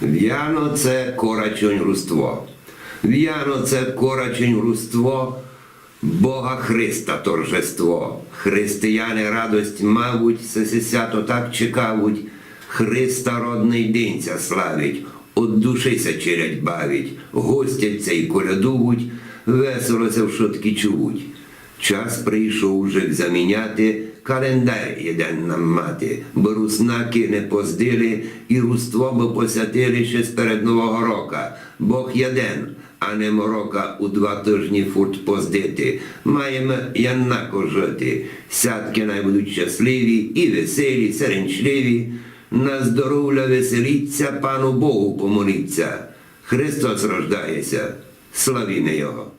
В'яно це корачень руство. В'яно це корачень руство, Бога Христа торжество. Християни радость мавуть, се свято так чекавуть, Христа родний дінця славить, от душі се черять бавить, гостяться й колядувуть, весело се в шутки чувуть. Час прийшов уже заміняти, календар єден нам мати, бо руснаки не поздили і руство бо посятили ще сперед Нового рока. Бог єден, а не морока у 2 тижні фурт поздити. Маємо єднако жити. Сятки най будуть щасливі і веселі, серенчливі. На здоров'я веселіться, Пану Богу помоліться. Христос рождається, славімо Його.